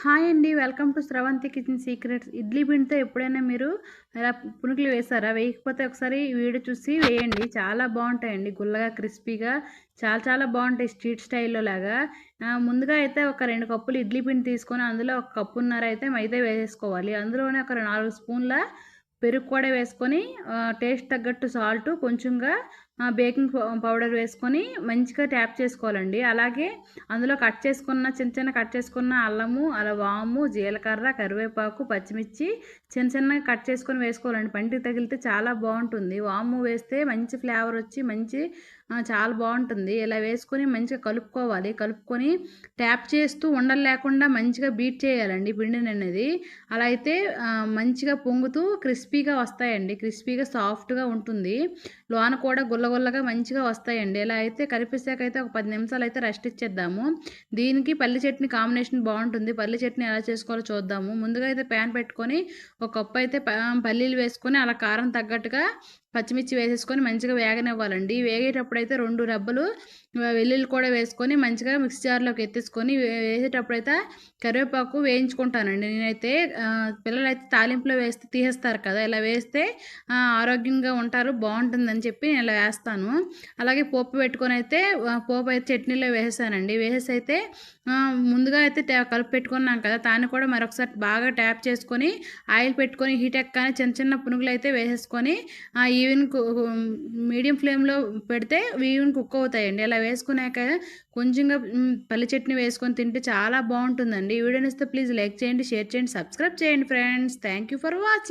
Hi అండి. Welcome to Sravanthi kitchen secrets. Idli పిండితో ఎప్పుడైనా మీరు ఇలా పునుకులు వేశారా? వేయకపోతే ఒకసారి ఈ వీడియో చూసి వేయండి. చాలా బావుంటాయండి. గుల్లగా, క్రిస్పీగా చాలా చాలా బావుంటాయి స్ట్రీట్ స్టైల్‌లో లాగా. ముందుగా అయితే ఒక 2 కప్పులు ఇడ్లీ పిండి తీసుకొని అందులో ఒక కప్పున్నర అయితే మైదా వేసేసుకోవాలి. అందులోనే ఒక 4 స్పూన్ల పెరుగు కూడా వేసుకొని టేస్ట్ తగ్గట్టు సాల్టు కొంచెంగా బేకింగ్ పౌడర్ వేసుకొని మంచిగా ట్యాప్ చేసుకోవాలండి. అలాగే అందులో కట్ చేసుకున్న చిన్న చిన్న కట్ చేసుకున్న అల్లము, వాము, జీలకర్ర, కరివేపాకు, పచ్చిమిర్చి చిన్న చిన్నగా కట్ చేసుకొని వేసుకోవాలండి. పంటికి తగిలితే చాలా బావుంటుంది. వాము వేస్తే మంచి ఫ్లేవర్ వచ్చి చాలా బావుంటుంది. ఇలా వేసుకొని మంచిగా కలుపుకోవాలి. కలుపుకొని ట్యాప్ చేస్తూ ఉండలు లేకుండా మంచిగా బీట్ చేయాలండి పిండిననేది. అలా అయితే మంచిగా పొంగుతూ క్రిస్పీగా వస్తాయండి. క్రిస్పీగా సాఫ్ట్‌గా ఉంటుంది. లోన కూడా గుల్లగుల్లగా మంచిగా వస్తాయండి. ఇలా అయితే కలిపేసాకైతే ఒక 10 నిమిషాలయితే రెస్ట్ ఇచ్చేద్దాము. దీనికి పల్లి చట్నీ కాంబినేషన్ బావుంటుంది. పల్లి చట్నీ ఎలా చేసుకోవాలో చూద్దాము. ముందుగా అయితే ప్యాన్ పెట్టుకొని ఒక కప్పు అయితే పల్లీలు వేసుకొని అలా కారం తగ్గట్టుగా పచ్చిమిర్చి వేసేసుకొని మంచిగా వేగనివ్వాలండి. వేగేటప్పుడైతే 2 రెబ్బలు వెల్లుల్లి కూడా వేసుకొని మంచిగా మిక్సీ జార్‌లోకి ఎత్తేసుకొని వేసేటప్పుడైతే కరివేపాకు వేయించుకుంటానండి నేనైతే. పిల్లలైతే తాలింపులో వేస్తే తీసేస్తారు కదా! ఇలా వేస్తే ఆరోగ్యంగా ఉంటారు, బావుంటుందని చెప్పి నేను ఇలా వేస్తాను. అలాగే పోపు పెట్టుకొనైతే పోపు అయితే చట్నీలో వేసేసానండి. వేసేసైతే ముందుగా అయితే కలిపి పెట్టుకున్నాం కదా! దాన్ని కూడా మరొకసారి బాగా ట్యాప్ చేసుకొని ఆయిల్ పెట్టుకొని హీట్ ఎక్కగానే చిన్న చిన్న పునుగులైతే వేసేసుకొని మీడియం ఫ్లేమ్‌లో పెడితే ఈవెన్ కుక్ అవుతాయండి. ఇలా వేసుకున్నాక కొంచెంగా పల్లి చట్నీ వేసుకొని తింటే చాలా బావుంటుందండి. ఈ వీడియో నచ్చితే ప్లీజ్ లైక్ చేయండి, షేర్ చేయండి, సబ్స్క్రైబ్ చేయండి friends. Thank you for watching.